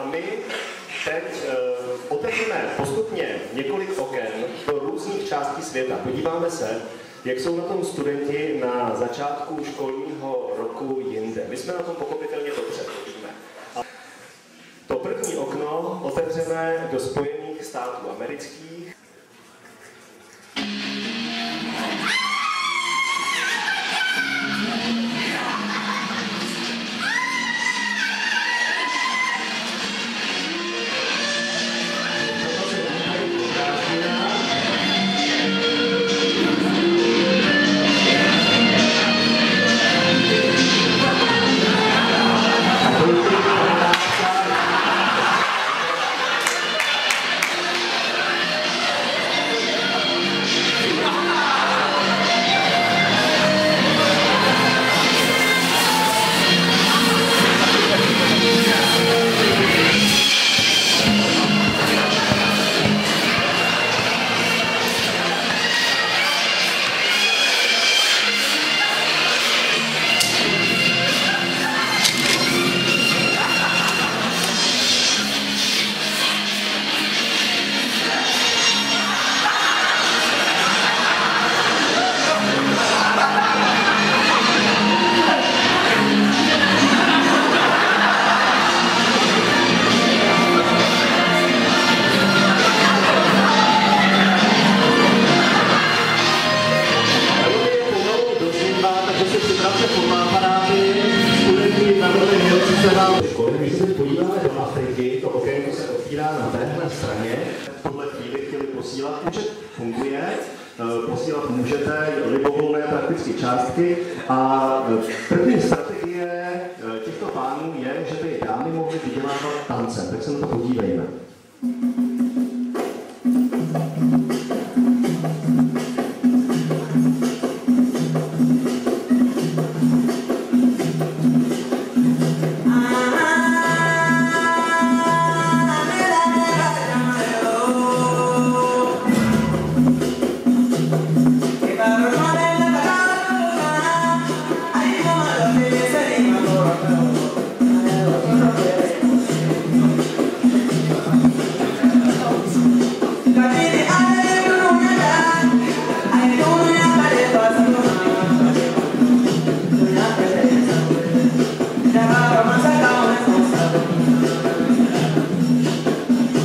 A my teď otevřeme postupně několik oken do různých částí světa. Podíváme se, jak jsou na tom studenti na začátku školního roku jinde. My jsme na tom pochopitelně dobře. A to první okno otevřeme do Spojených států amerických. Když se podíváme do Afriky, to okénko se otvírá na téhle straně. V tuhle chvíli chtěli posílat, účet funguje, posílat můžete libovolné prakticky částky a první strategie těchto pánů je, že by dámy mohly vydělávat tancem, tak se na to podívejme.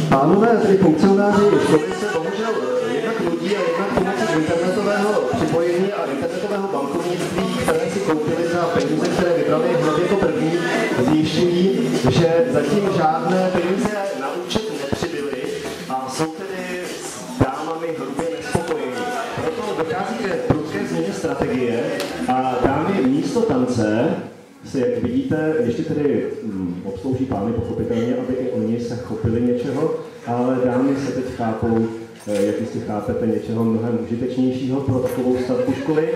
Pánové, tedy funkcionáři školy se bohužel jednak nudí a jednak pomocí internetového připojení a internetového bankovnictví, které si koupili za peníze, které vybrali hned jako první, zjišťují, že zatím žádné peníze na účet nepřibyly a jsou tedy s dámami hrubě nespokojení. Proto dochází ke prudké změně strategie a dámy místo tance se, jak vidíte, ještě tedy obslouží pány pochopitelně, aby i oni se chopili něčeho, ale dámy se teď chápou, jak jistě chápete, něčeho mnohem užitečnějšího pro takovou stavbu školy.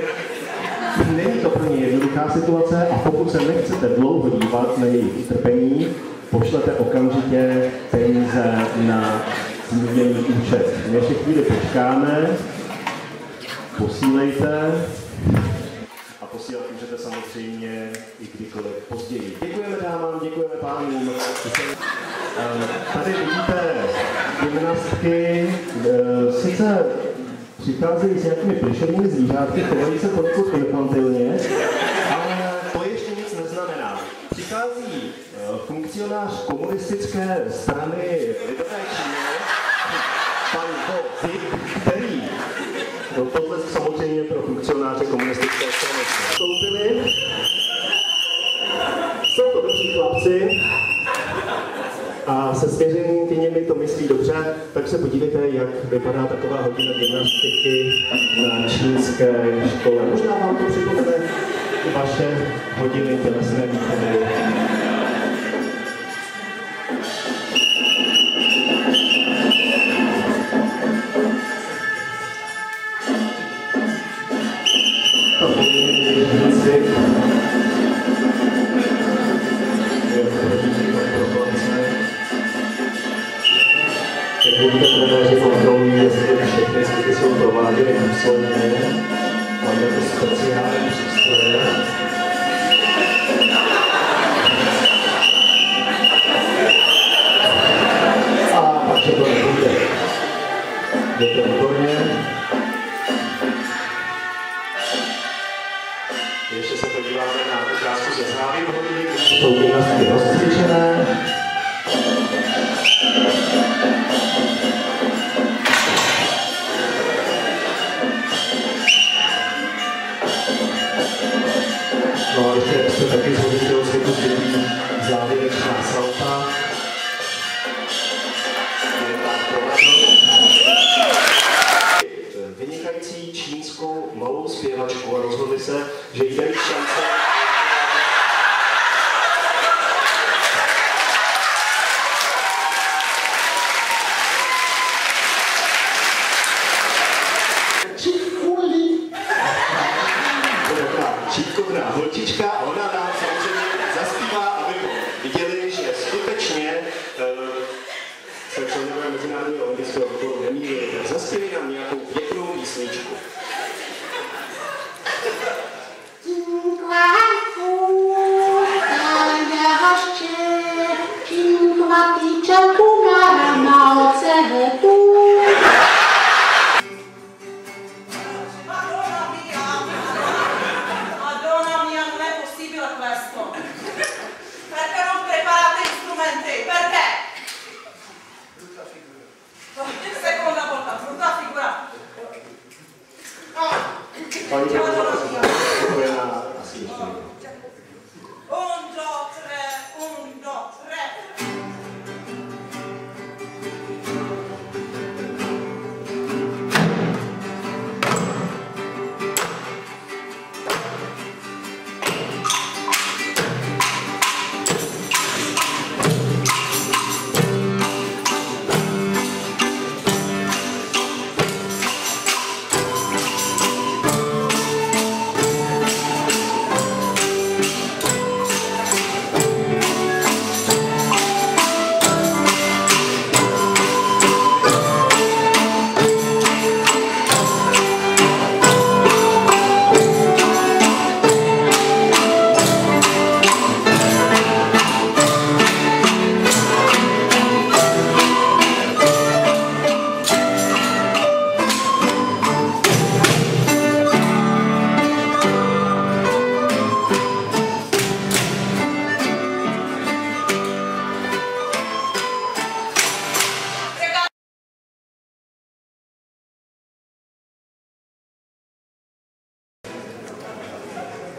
Není to pro ně jednoduchá situace a pokud se nechcete dlouho dívat na jejich utrpení, pošlete okamžitě peníze na zmíněný účet. My ještě chvíli počkáme, posílejte. Posílat můžete samozřejmě i kdykoliv později. Děkujeme dámám, děkujeme pánům. Tady vidíte gymnastky, sice přicházejí s nějakými plišovými zvířátky, chovají se poněkud infantilně, ale to ještě nic neznamená. Přichází funkcionář komunistické strany Lidové Číny, pan Ho Zik, který tohle samozřejmě pro funkcionáře komunistické strany vstoupili. Jsou to dobří chlapci a se svěřenkyněmi to myslí dobře, tak se podívejte, jak vypadá taková hodina gymnastiky na čínské škole. Možná vám to připomene vaše hodiny tělesné výchovy. Trenéři kontrolují, jestli všechny cviky jsou prováděny důsledně. Máme to speciální přístroje. Ještě se podíváme na ukázku ze závy vhodný. Jsou gymnastiky rozcvičené. No a ještě se taky zhodí toho světu dětí závěrečná salta. Vynikající čínskou malou zpěvačku a rozhodli se, že jí dají šance. Čítkovná holčička a ona nám samozřejmě zaspívá, abychom viděli, že skutečně se členové Mezinárodního olympijského výboru nemýlí. Zaspěli nám nějakou pěknou písničku.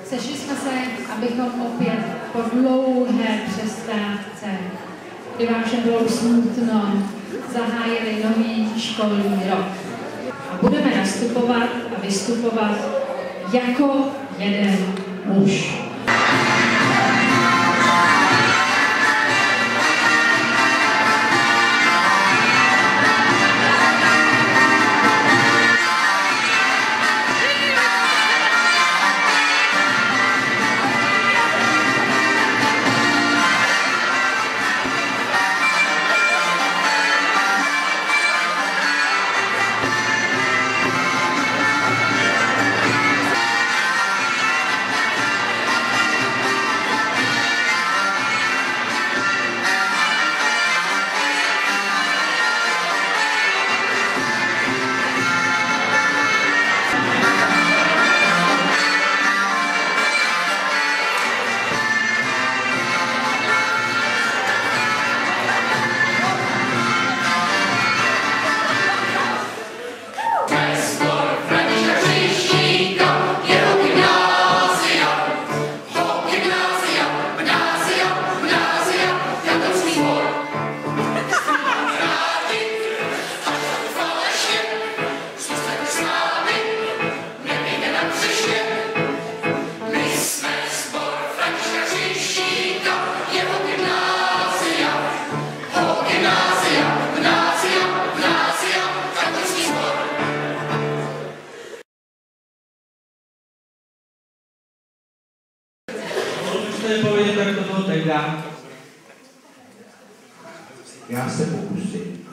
Sešli jsme se, abychom opět po dlouhé přestávce, kdy vám všem bylo smutno, zahájili nový školní rok. A budeme nastupovat a vystupovat jako jeden muž. Nepovědět, jak to bylo tehdy. Já se pokusím.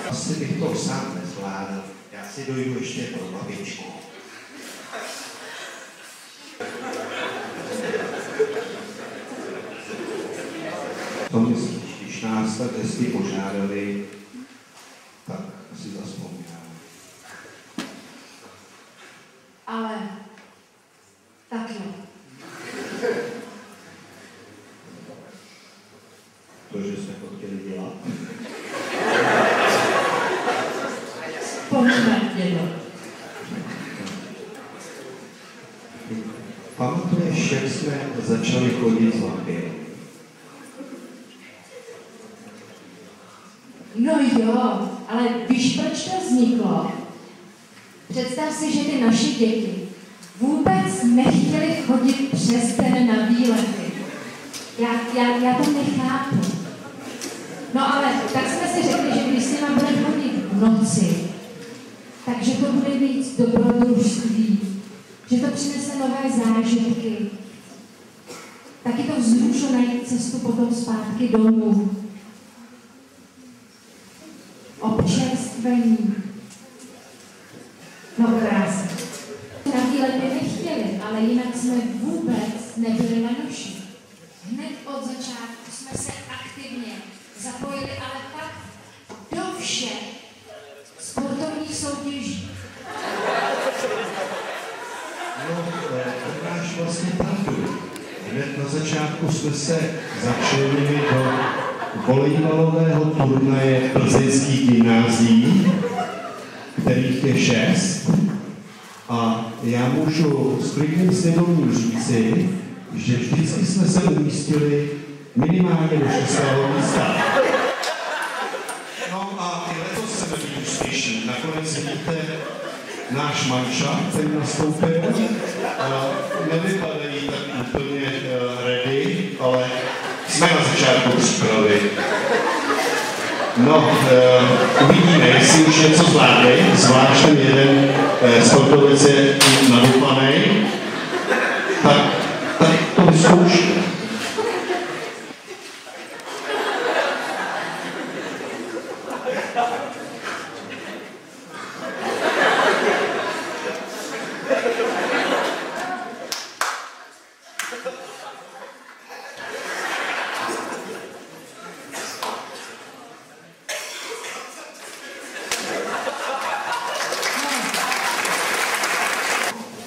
Asi bych to sám nezvládl. Já si dojdu ještě pro babičku. Co myslíš, když nás tak hezky požádali, tak si zaspomínám. Tak jo. To, že jsme to chtěli dělat. Pojďme, dědo. Pamatuješ, jak jsme začali chodit s lampy? No jo, ale víš, proč to vzniklo? Představ si, že ty naše děti vůbec nechtěli chodit přes den na výlety. Já to nechápu. No ale tak jsme si řekli, že když s nima budeme chodit v noci, takže to bude víc dobrodružství, že to přinese nové zážitky. Taky to vzrušo najít cestu potom zpátky domů. Občerstvení. No krásně. Na výlety nechtěli, ale jinak jsme vůbec nebyli na noši. Hned od začátku jsme se aktivně zapojili, ale pak do všech sportovních soutěží. No, to máš vlastně pravdu. Hned na začátku jsme se začlenili do volejbalového turnaje plzeňských gymnázií, kterých je 6. A já můžu s klidným svědomím říci, že vždycky jsme se umístili minimálně do 6. místa. No a i letos jsme byli úspěšní. Nakonec vidíte náš manšaft, který nastoupil. Nevypadají tak úplně ready, ale jsme na začátku přípravy. No, uvidíme, jestli už něco zvládnej, zvlášť ten jeden sportovec je nadupanej, tak to vyzkoušíme.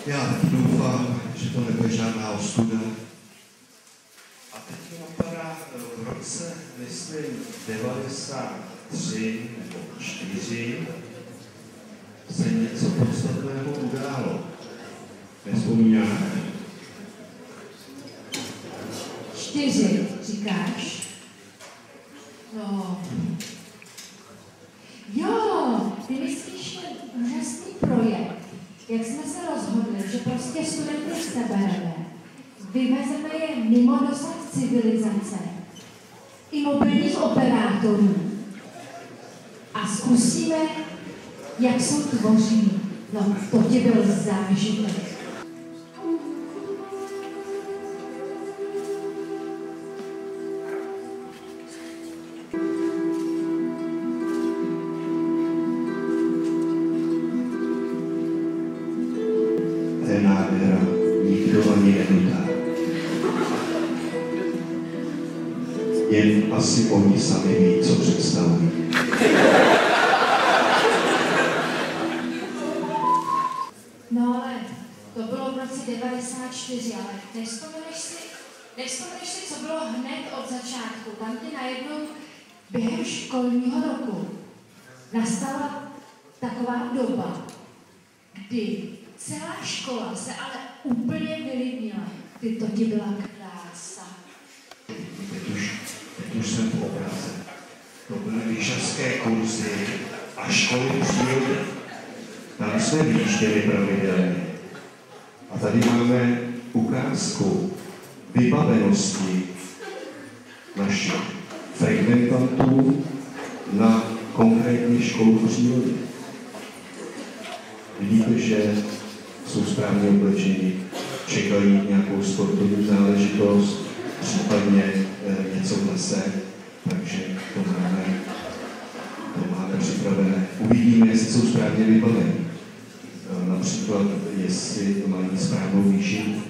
Já doufám, že to nebude žádná ostuda. A teď mi napadá v roce, myslím, 93 nebo 4 se něco podstatného událo. Nevzpomínáš? 4, říkáš? No. Jo, ty myslíš ten úžasný projekt, jak jsme se rozhodli, že prostě studenty sebereme, vyvezeme je mimo dosah civilizace i mobilních operátorů a zkusíme, jak jsou tvoří. No, to ti byl zážitek. To je nádhera, nikdo ani nedutá. Jen asi oni sami ví, co představují. No ale to bylo v roce 94, ale nevzpomeneš si, co bylo hned od začátku. Tam ti najednou během školního roku nastala taková doba, kdy celá škola se ale úplně vylidnila. To ti byla krása. Teď už jsem v obraze. To byly lyžařské kurzy a školy přírody. Tam jsme vyjížděli pravidelně. A tady máme ukázku vybavenosti našich frekventantů na konkrétní školu přírody. Vidíte, že jsou správně oblečení, čekají nějakou sportovní záležitost, případně něco v lese, takže to máme připravené. Uvidíme, jestli jsou správně vybavení. Například, jestli mají správnou výši.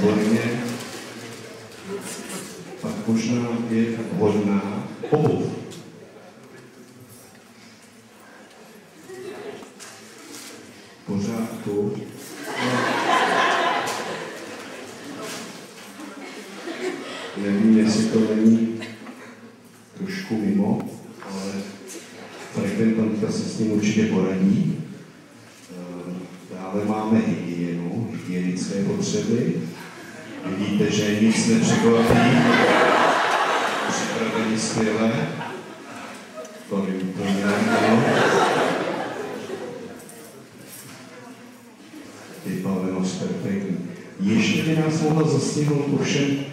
výborně. Pak možná je vhodná obuv. V pořádku. Nevím, jestli to není trošku mimo, ale frekventantka se s tím určitě poradí. Dále máme hygienu, hygienické potřeby. Vidíte, že nic nepřekvapí. Připravení skvěle. To je úplně no. Vybavenost perfektní. Ještě by nás mohla zastihnout ovšem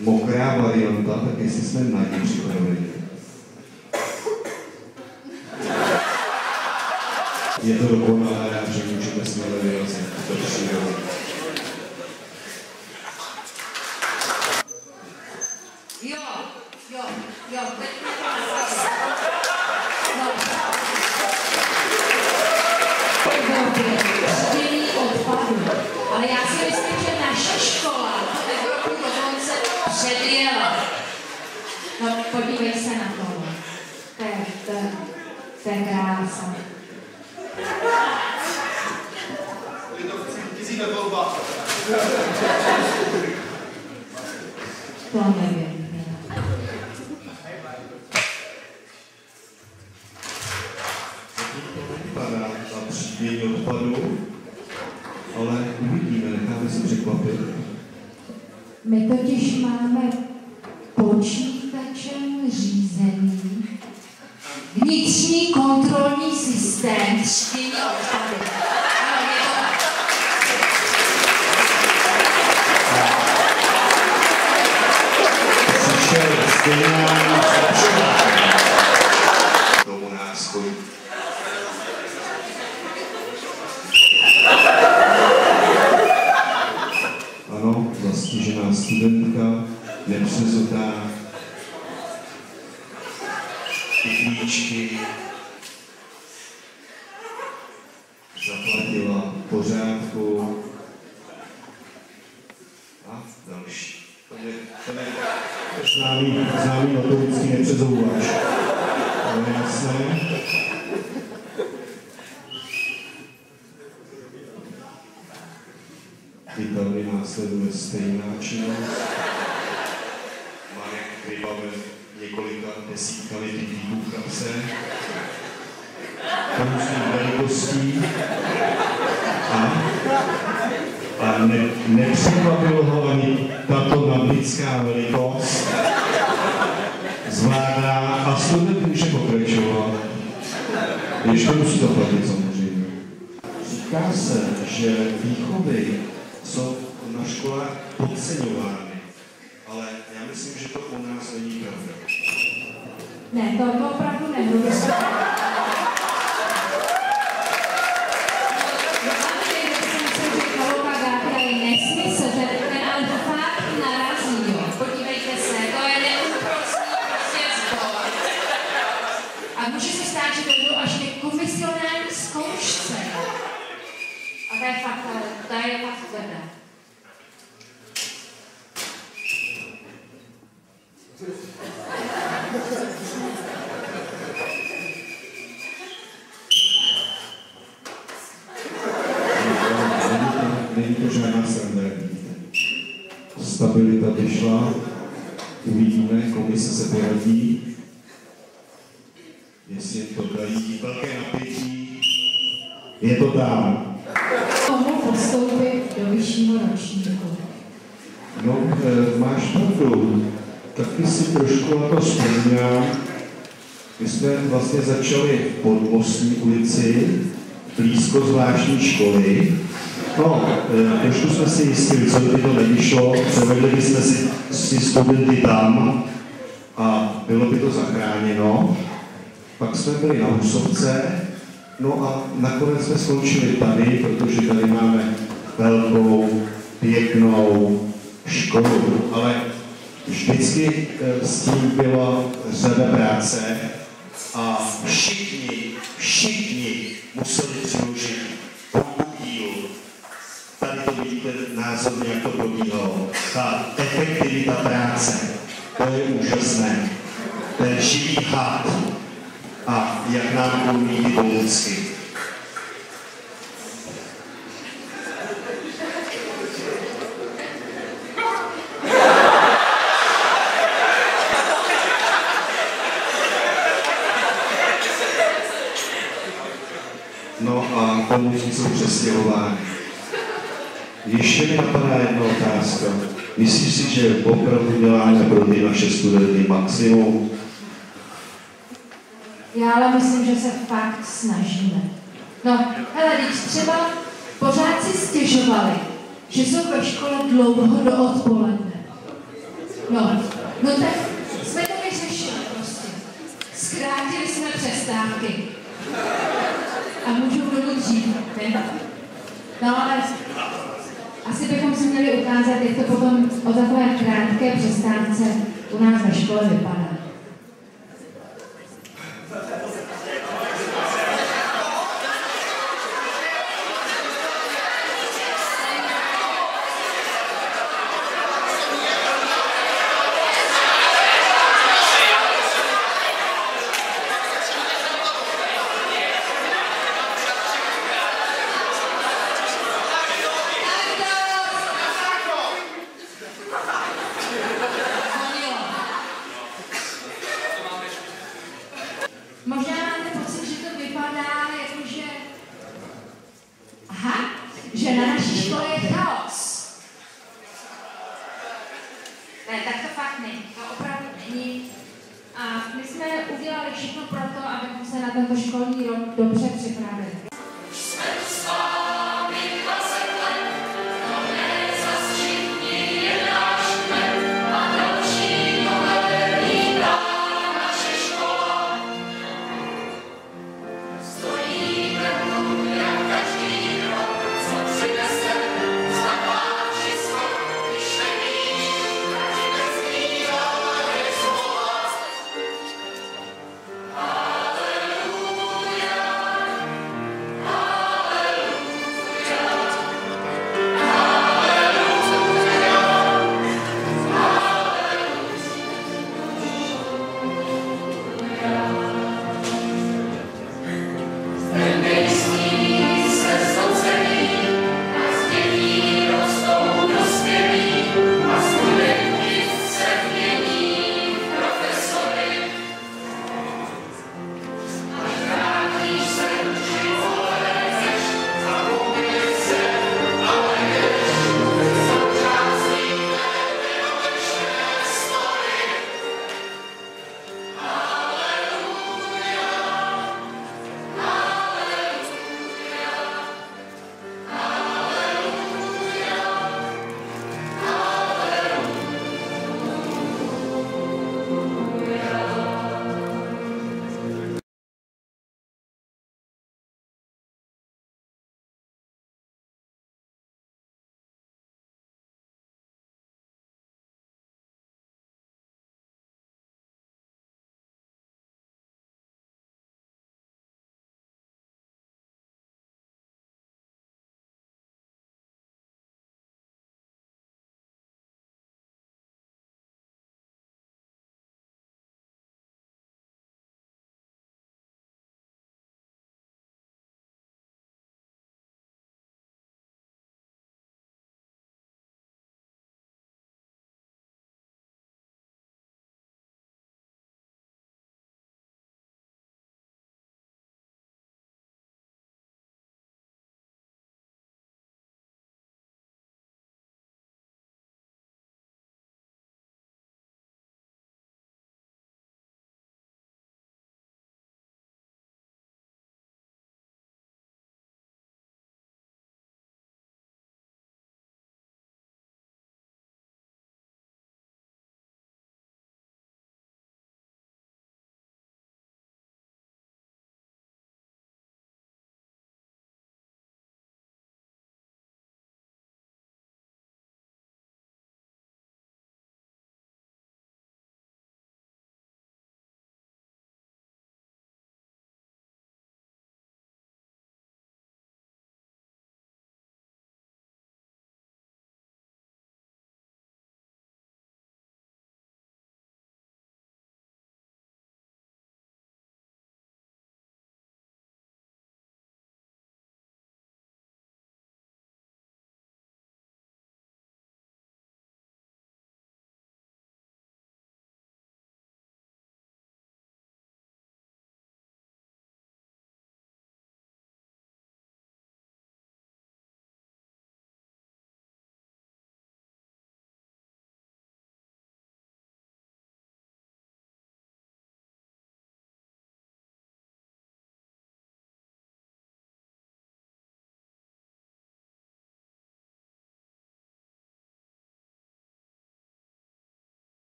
mokrá varianta, tak jestli jsme na ní připraveni. Je to dokonalé, že můžeme směle vyrazit do přírody. Jo, teď třídění odpadu. Ale já si myslím, že naše škola Evropu dokonce předjela. No, podívej se na to. To je krása. To nevím. Vypadá na třídění odpadu, ale uvidíme, necháme se překvapit. My totiž máme počítačem řízený vnitřní kontrolní systém třídění odpadu. Tomu nás chodí. Ano, zastižená studentka, nepřezotá, kytlíčky, zaplatila v pořádku a další. Známý notorický nepřezouváš. To je jasné. I tady následuje stejná činnost. Marek vybaven několika desítkami typů v kapse. Různých velikostí. A nepřekvapilo ho ani tato nadlidská velikost. Zvládá a student může pokračovat. Ještě musí to platit samozřejmě. Říká se, že výchovy jsou na školách podceňovány, ale já myslím, že to u nás není pravda. Ne, to opravdu nebude. Nesmysl, ten ale fakt narazí, jo. Podívejte se, to je neúprostný prostě zbor. A může se stát, že to budou až ke komisionální zkoušce. A to je fakt tvrdé. Není to žádná sranda. Stabilita vyšla, uvidíme, komise se poradí, jestli to dají velké napětí, je to tam. Mohu postoupit do vyššího ročníku. No, máš pravdu, taky si trošku na to vzpomínám. My jsme vlastně začali v Podmostní ulici, blízko zvláštní školy. No, trošku jsme si jistili, co by to nevyšlo, převedli bychom si studenty tam a bylo by to zachráněno. Pak jsme byli na Husovce, no a nakonec jsme skončili tady, protože tady máme velkou, pěknou školu, ale vždycky s tím byla řada práce a všichni museli přiložit ruku dílu. tady to vidíte názorně, jak to probíhalo. Ta efektivita práce, to je úžasné. Ten živý had a jak nám umí ty pomůcky. No a pomůcky jsou přestěhovány. Ještě mi napadá jedna otázka. Myslíš si, že opravdu děláme pro ty naše studenty maximum? Já ale myslím, že se fakt snažíme. No, hele, když třeba pořád si stěžovali, že jsou ve škole dlouho do odpoledne. No tak jsme to vyřešili prostě. Zkrátili jsme přestávky. A můžou domů dřív, ne? No ale asi bychom si měli ukázat, jak to potom o takové krátké přestávce u nás ve škole vypadá. Možná máte pocit, že to vypadá jakože... Aha, že na naší škole je chaos. Ne, tak to fakt není. To opravdu není. A my jsme udělali všechno pro to, abychom se na tento školní rok dobře připravili.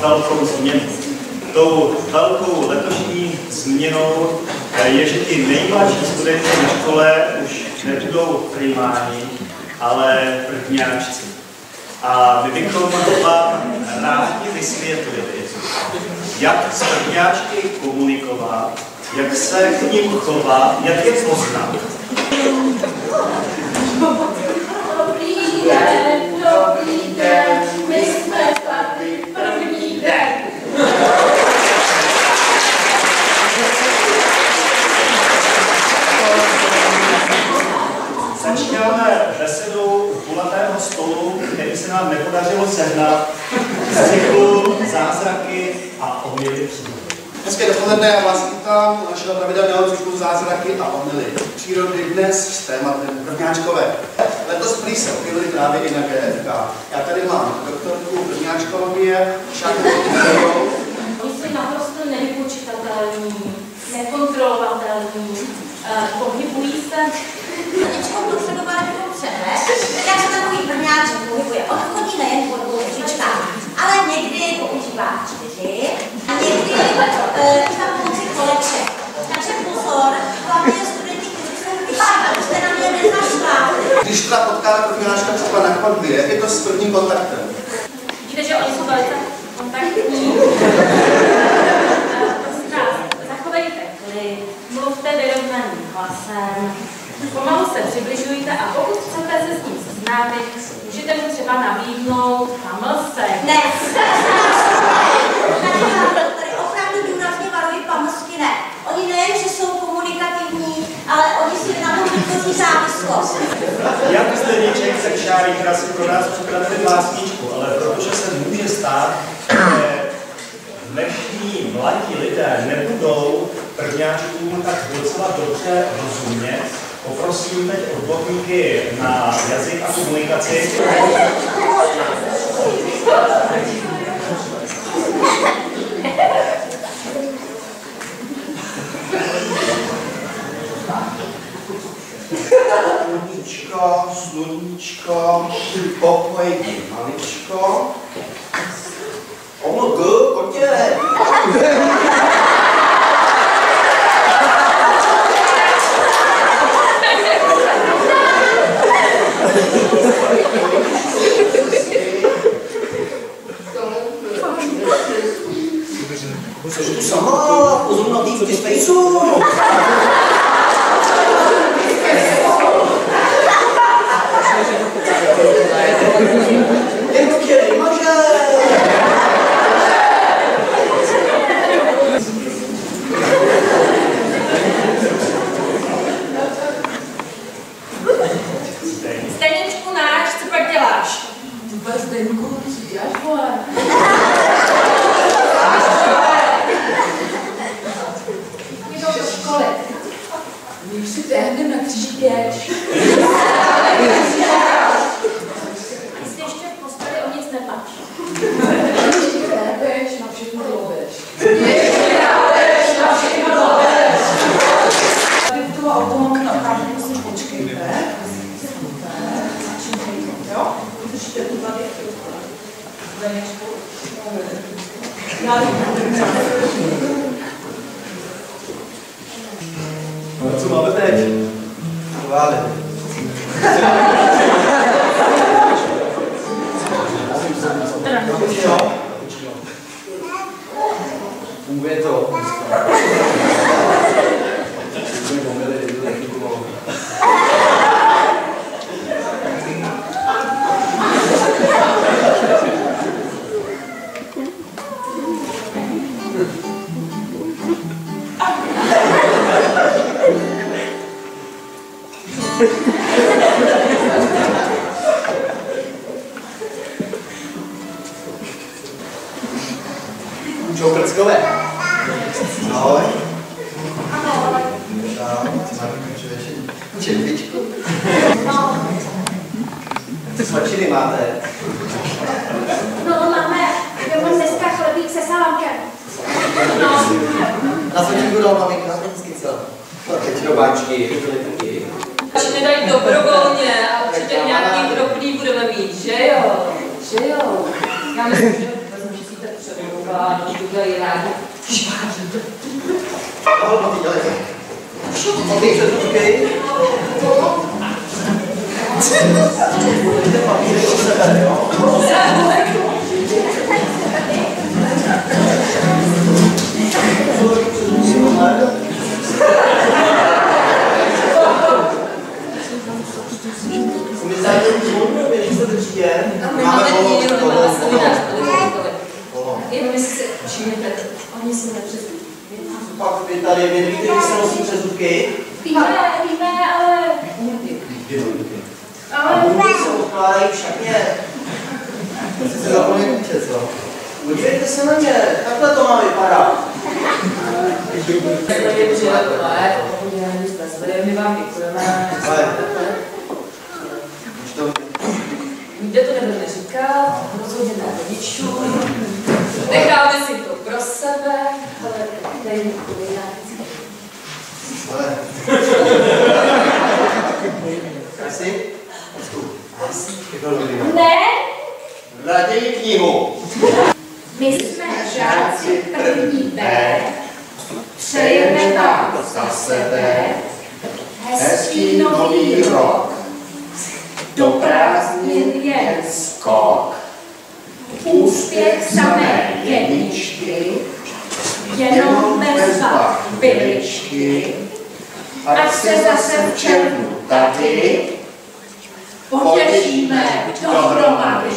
velkou změnu. Tou velkou letošní změnou je, že ti nejmladší studenti na škole už nebudou primáni, ale prvňáčci. A my bychom vám rádi vysvětlili, jak s prvňáčky komunikovat, jak se k nim chovat, jak je poznat. Dobrý den, my jsme tady první den. Začínáme besedu kulatého stolu, který se nám nepodařilo sehnat, z cyklu Zázraky a omyly přírody. Hezké dopoledne, já vás vítám u našeho pravidelného cyklu Zázraky a omyly přírody dnes s tématem prvňáčkové. Letos prý se objevili právě i na GFK. Já tady mám doktorku prvňáčkologie Šáku Koučovou. Oni jsou naprosto nevypočitatelní, nekontrolovatelní, pohybují se. Něčko potřebovali bychom přehled, jak se takový prvňáček pohybuje. On chodí nejen po dvou ručičkách, ale někdy používá 4 a někdy na pomoci koleček. Takže pozor, hlavně studenti, kteří jsou vyšší, abyste na mě nezašlali. Když teda potká prvňáčka třeba na chodbě, jak je to s prvním kontaktem? Vidíte, že oni jsou velice kontaktní. Prosím vás, zachovejte klid, mluvte vyrovnaným hlasem, pomalu se přibližujte a pokud chcete se s ním seznámit, můžete mu třeba nabídnout pamlsek. Ne, tady opravdu důrazně varují pamlsky ne. Oni nejen, že jsou komunikativní, ale oni si na tom vytvoří závislost. Jak Zdeníček Sekšár si pro nás připravili básničku, ale protože se může stát, že dnešní mladí lidé nebudou prvňáčkům tak docela dobře rozumět, poprosím teď odborníky na jazyk a komunikaci. Sluníčko, pokojně maličko. OMG, kotě! Cože tu sama? Pozor na víc spaceu! Zdeníčku náš, co pak děláš? Vůbec Zdeňku, co děláš, vole? Jdou do školy. Když si tehdy na kříži běž. Jsi ještě v posteli o nic nepač. Ještě tébeš, na všechno lobeš. Tady v toho autonomka opravdu prosím počkejte. Jo? Držíte tu tady. Zdeněčku. Co máme teď? Chváli. Funguje to. Čau, Krckové. Ahoj. Ahoj. Červičku. Co svačiny máte? No, máme dneska chlebík se salámkem. No. Na svačinku dal maminka, vždycky co? Teď robáčky, taky. Až nedají dobrovolně a určitě nějaký drobný budeme mít, že jo? Že jo? Já myslím, že vezmu, že si to přebudu. Vánoc udělají rádi špádí. Ahoj, Matý, dělejte. Matý, předtůvky. Budete papíry od sebe, jo? Máme díl, máme seminář, jenom jestli se všimněte, oni si nepřezvují. Pak vy tady vědvíte, když se nosí přezvukky. Víme, ale... A buňky se odkládají v šatně. Jsi se zapomněl píče, co? Podívejte se na ně, takhle to má vypadat. Takhle je přiletlé, my vám děkujeme. Nikde to nebudeme říkat, rozhodně ne rodičům. Necháme si to pro sebe, ale tady někoho jinak. Asi? Ne? Raději knihu. My jsme žáci první B, přejeme vám za sebe hezký nový rok, do prázdnin jen skok, úspěch samé jedničky, jenom bez byličky, ať se zase v červnu tady potěšíme dohromady.